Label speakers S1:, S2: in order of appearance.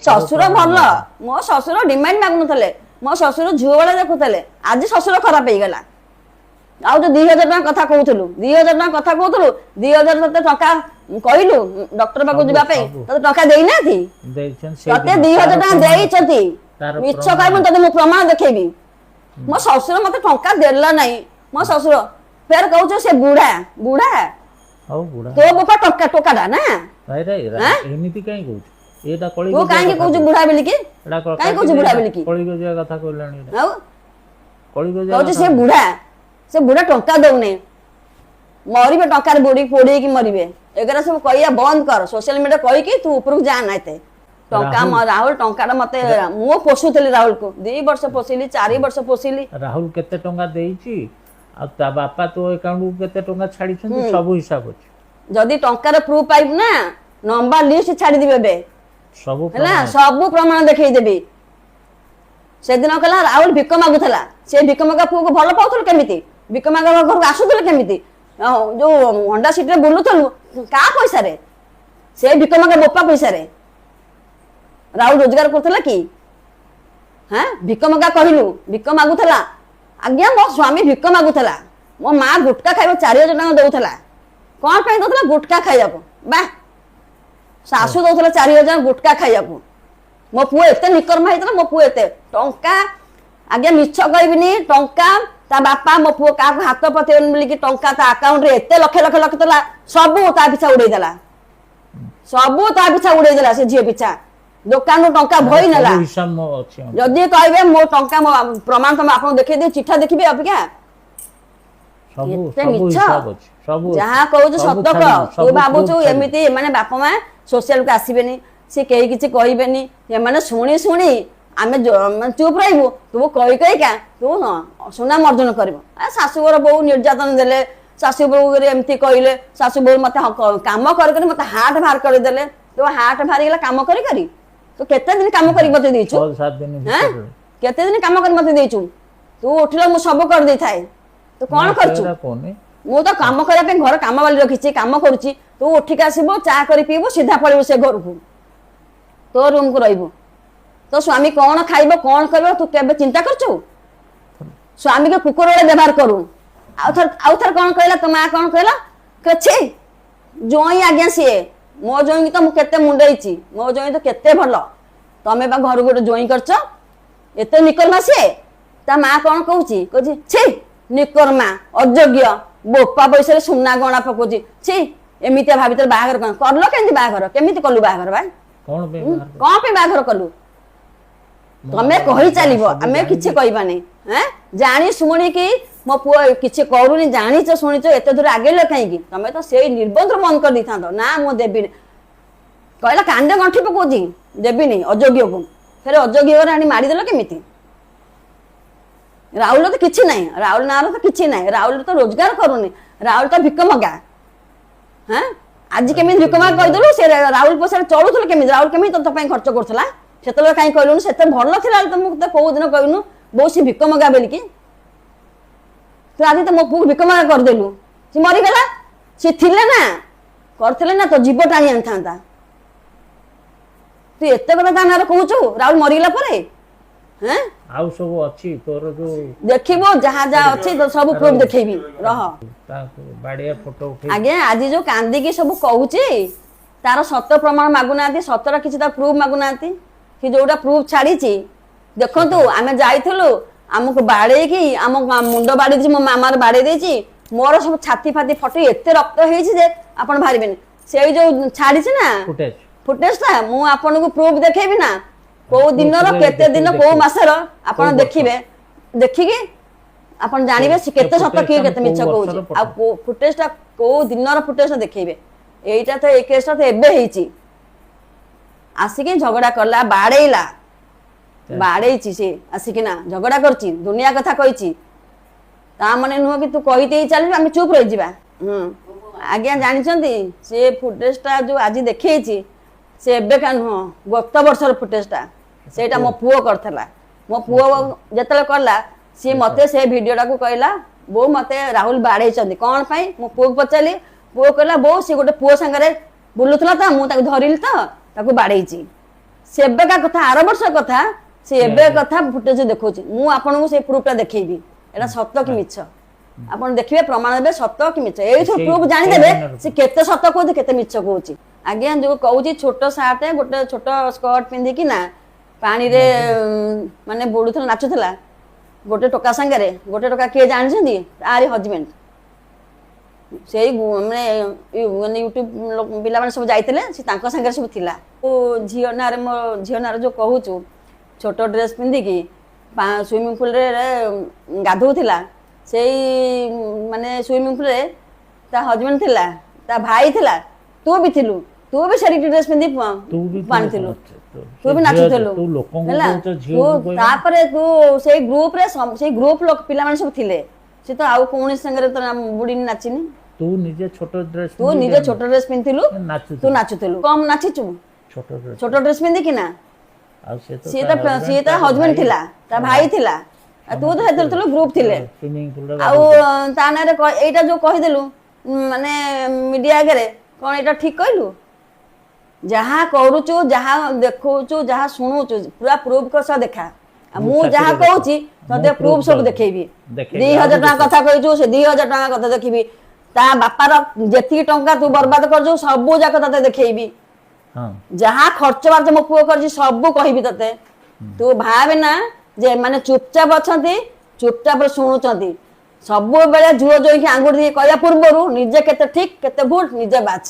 S1: शशुर भल मो शशुर डिमांड मागुनथले मो शशुर झुओ वाला देखुथले आज शशुर खराब हो गला आउ जो 2000 टका कथा कहूथलु 2000 टका कथा कहूथलु 2000 तते टका कहलु डॉक्टर बाकू जिबा पे तते टका देई ना थी तते 2000 टका देई छथि मिछ कहबन तते मो प्रमाण देखेबी मो शशुर मते टका देला नाही मो शशुर फेर कहू से बुढ़ा बुढ़ा
S2: हाउ बुढ़ा
S1: तो बापा टका टोकाडा ना
S2: रे रे एमिति काई कहू एटा कळी
S1: तू काहे कहू बुढ़ा बेली की काहे कहू बुढ़ा बेली की
S2: कळी गजिया कथा कहलानी
S1: हाउ
S2: कळी गजिया
S1: कहू से बुढ़ा टंका दौने मरिबे टंकार बुड़ी पोड़ी की मरिबे एगरा सब कहिया बंद कर सोशल मीडिया कहि कि तू ऊपर जा नाते टंका राहुल टंका मते मु पोसुथली राहुल को 2 वर्ष पोसिली 4 वर्ष पोसिली
S2: राहुल केते टंका देइची आ ता बापा तो अकाउंट केते टंका छाडी छन सब हिसाब अछि
S1: जदी टंकार प्रूफ पाइब ना नंबर लिस्ट छाडी दिबे बे सब प्रमाण देखै देबी से दिन कहला राहुल भिक मागुथला से भिक मागा पुओ को भल पाउथल केमिति भिक मागा घर को आसुथल केमिति जो होंडा सीट रे बुलुथल का पैसा रे से भिक मागा बोपा पैसा रे राहुल रोजगार करथला कि हां भिक मागा कहिलु भिक मागुथला आज्ञा मो स्वामी भिक मागुथला मो मां गुटका खाइबो 4000 टका दउथला कोन पे दउथला गुटका खाइयाको बा सासु दउथला 4000 गुटका खाइयाको मो पुओ एते निकर्मा हैतला मो पुओ एते टंका आगे मिछ कहबिनी टंका ता बापा मो पुओ का हाथ पतेन बोली कि टंका ता अकाउंट रे एते लख लख लख तला सब ता पिछा उड़ै देला सब ता पिछा उड़ै देला से झियो पिछा दुकान नु टंका भई नला जदी कहबे मो टंका मो प्रमाण तुम आपन देखै दे चिठा देखिबे अपिका सब हिसाब अछि सब जहां कहू जो सत्य कह तू बाबू छु एमिति माने बापा मा सोशल को आसीबेनी से कई किसी कहबेनी ये माने शुणी शुणी आमे चुप रहिबु तू कई कई का तू न सुना मर्जन करबो आ सासुगर बहु निर्यातन देले सासु बहु रे एमती कहले सासु बहु मते काम कर कर मते हाथ भार कर देले तो हाथ भारी गेला काम करी करी तो केते दिन काम करी मते देछु
S2: 7 दिन
S1: हां केते दिन काम करी मते देछु तू उठले मु सब कर दे थाए तो कोन करछु मु तो काम करिया पे घर काम वाली रखिछि काम करूछि तू उठिक आसीबो चा करी पीबो सीधा पड़िबो से घर को तो रूम को रहिबो तो स्वामी कौन खाइबो कौन करबो तू केबे चिंता करछु स्वामी के कुकुर वाले व्यवहार करू आउ थर कौन कहला तो मां कौन कहला कछे जोई आज्ञा से मो जोई तो मु केते मुंडैछि मो जोई तो केते भलो तमे बा घर गोटे जोई करछ एते निकर्मा से ता मां कौन कहूछि कहछि छी निकर्मा अयोग्य बोपा पैसा रे सुना गणा पकोछि छी एमितिया भाबितर बाहागर करलो केंति बाहागर केमिति कलु बाहागर बा कौन पे बाघर कलु तमे कहि चलीबो आमे किछि कहबा नै हैं जानी सुमणी की मो पुओ किछि करूनी जानी छ सुनी छ एते दूर आगे ल काई की तमे तो सेई निर्बंध बंद कर दिथा तो ना मो देबी कहला कांडे गंठी पकोजी देबी नै अयोग्य को फेर अयोग्य रानी मारी देलो केमिति राहुल तो किछि नै राहुल नार तो किछि नै राहुल तो रोजगार करूनी राहुल तो भिक मगा हैं आज केमी भिकमा कहि दलु से राहुल पैसा चलुथल केमी राहुल केमी तो पई खर्च करथला सेतले काई कहलुन सेते भलो थिला त मु त को दिन कहनु बो से भिकमगा बेली की तो आदि तो मो पु भिकमगा कर देलु से मरि गेला से थिले ना करथले ना तो जीव टाणी आनथांता तू एते कथा कानार कहूचु राहुल मरि गेला परे हैं
S2: आउ सब अछि तोर जो
S1: देखिबो जहां जहां अछि तो सब प्रूफ देखैबी रह
S2: ता बाडिया फोटो उठै
S1: आगे आज जो कांदी की सब कहूची तार सत्य प्रमाण मागुनाती सतर किछि ता प्रूफ मागुनाती कि जोटा प्रूफ छाड़ीची देखंतु आमे जाइथलु हमको बाडे की हम मुंड बाडी छि मो मामार बाडे देछि मोर सब छाती फाती फटी एते रक्त हेछि जे आपण भारिबेनी सेई जो छाड़ीछि ना फुटेज ता मु आपन को प्रूफ देखेबी ना को दिन रो केते दिन को मासर आपण देखिबे देखिकी आपण जानिबे से केते सत्य की केते मिछ कहूची आ फुटेज ता को दिन रो फुटेज देखेबे एइटा तो एक केस तो एबे हेची आसिके झगड़ा करला बाडेला बाडेची से आसिके ना झगड़ा करची दुनिया कथा कहिची ता माने नुह कि तू कहिते ही चली हम चुप रहि जिबा आज्ञा जानि छंती से फुटेज ता जो आज देखैची से एबे का नुह गत वर्षर फुटेज ता सेटा मो पुओ करथला मो पुओ जतले करला सी मते से वीडियोटा को कहला बो मते राहुल बाड़े चंदी कोन पई मो पुओ पचाली पुओ कहला बो से गोटे पुओ संगरे बुलुथला त मु ताको धरिल त ताको बाड़ेची ସେବେକା କଥା ଆର ବର୍ଷ କଥା ସେ ଏବେ କଥା ଫୁଟେଜ ଦେଖଉଛି ମୁଁ ଆପଣଙ୍କୁ ସେ ପ୍ରୁଫଟା ଦେଖେଇବି ଏଟା ସତ କି ମିଛ ଆପଣ ଦେଖିବେ ପ୍ରମାଣ ଦେବେ ସତ କି ମିଛ ଏଇଥିରୁ ପ୍ରୁଫ ଜାଣିଦେବେ ସେ କେତେ ସତ କହୁଛି କେତେ ମିଛ କହୁଛି ଆଜ୍ଞା ଯୋଉ କହୁଛି ଛୋଟ ସାର୍ଟ ଗୋଟେ ଛୋଟ ସ୍କର୍ଟ ପିନ୍ଧିକି ନା ପାଣିରେ ମାନେ ବୁଡୁଥିଲା ନାଚୁଥିଲା ଗୋଟେ ଟୋକା ସାଙ୍ଗରେ ଗୋଟେ ଟୋକା କିଏ ଜାଣିଛନ୍ତି ଆରି ହଜବେଣ୍ଡ ସେଇ ମାନେ ୟୁଟ୍ୟୁବ ପିଲାମାନେ ସବୁ ଯାଇଥିଲେ ସେ ତାଙ୍କ ସାଙ୍ଗରେ ସବୁ ଥିଲା ଝିଅ ନାଁରେ ମୋ ଝିଅ ନାଁରେ ଯୋଉ କହୁଛୁ ଛୋଟ ଡ୍ରେସ୍ ପିନ୍ଧିକି ସୁଇମିଂ ପୁଲରେ ଗାଧଉଥିଲା ସେଇ ମାନେ ସୁଇମିଂ ପୁଲରେ ତା ହଜବେଣ୍ଡ ଥିଲା ତା ଭାଇ ଥିଲା ତୁ ବି ଥିଲୁ ତୁ ବି ସେଠି ଡ୍ରେସ୍ ପିନ୍ଧି ପାଣି ଥିଲୁ ତୁ ବି ନାଚୁଥିଲୁ ହେଲା ତାପରେ ତୁ ସେଇ ଗ୍ରୁପ ପିଲାମାନେ ସବୁ ଥିଲେ ସେ ତ ଆଉ କୌଣସି ସାଙ୍ଗରେ ତ ବୁଡିନି ନାଚିନି
S2: ତୁ ନିଜେ ଛୋଟ
S1: ଡ୍ରେସ୍ ପିନ୍ଧିଥିଲୁ ତୁ ନାଚୁଥିଲୁ କମ ନାଚିଛୁ ଛୋଟ ଡ୍ରେସ୍ ପିନ୍ଧିକି ନା ସିଏ ତା ହଜବେଣ୍ଡ ଥିଲା ତା ଭାଇ ଥିଲା ତୁ ତ ସେଥିରେ ଥିଲୁ ଗ୍ରୁପ ଥିଲେ ଆଉ ତା ନାଁରେ ଏଇଟା ଯୋଉ କହିଦେଲୁ ମାନେ ମିଡିଆ ଆଗରେ କଣ ଏଇଟା ଠିକ କହିଲୁ ଯାହା କରୁଛୁ ଯାହା ଦେଖଉଛୁ ଯାହା ଶୁଣୁଛୁ ପୁରା ପ୍ରୁଫ ସହ ଦେଖା ମୁଁ ଯାହା କହୁଛି ତତେ ପ୍ରୁଫ ସବୁ ଦେଖେଇବି 2000 ଟଙ୍କା କଥା କହିଛୁ ସେ 2000 ଟଙ୍କା କଥା ଦେଖିବି ତା ବାପାର ଯେତିକି ଟଙ୍କା ତୁ ବର୍ବାଦ କରୁଛୁ ସବୁ ଯାକ ତତେ ଦେଖେଇବି ଯାହା ଖର୍ଚ୍ଚ ବାର୍ଚ୍ଚ ମୋ ପୁଅ କରିଛି ସବୁ କହିବି ତତେ ତୁ ଭାବେ ନା ଯେ ମାନେ ଚୁପଚାପ ଅଛନ୍ତି ଚୁପଚାପ ଶୁଣୁଛନ୍ତି ସବୁବେଳେ ଝୁଅ ଜୋଇକି ଆଙ୍ଗୁଠି କହିବା ପୂର୍ବରୁ ନିଜେ କେତେ ଠିକ କେତେ ଭୁଲ ନିଜେ ବାଛ